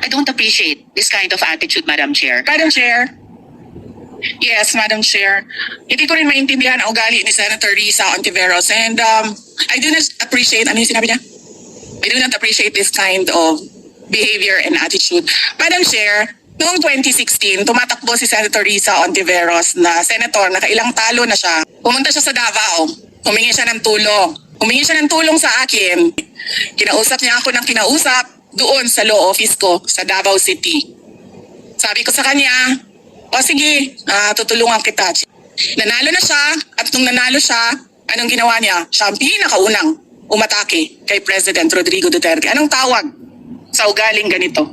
I don't appreciate this kind of attitude, Madam Chair. Madam Chair. Yes, Madam Chair. Hindi ko rin maintindihan ang ugali ni Senator Risa Ontiveros, and I do not appreciate, ano yung sinabi niya? I do not appreciate this kind of behavior and attitude. Madam Chair, noong 2016, tumatakbo si Senator Risa Ontiveros na senator, nakailang talo na siya. Pumunta siya sa Davao, humingi siya ng tulong. Humingi siya ng tulong sa akin. Kinausap niya ako ng kinausap doon sa law office ko sa Davao City. Sabi ko sa kanya, o sige, tutulungan kita. Nanalo na siya, at nung nanalo siya, anong ginawa niya? Siya ang pinakaunang umatake kay President Rodrigo Duterte. Anong tawag sa ugaling ganito?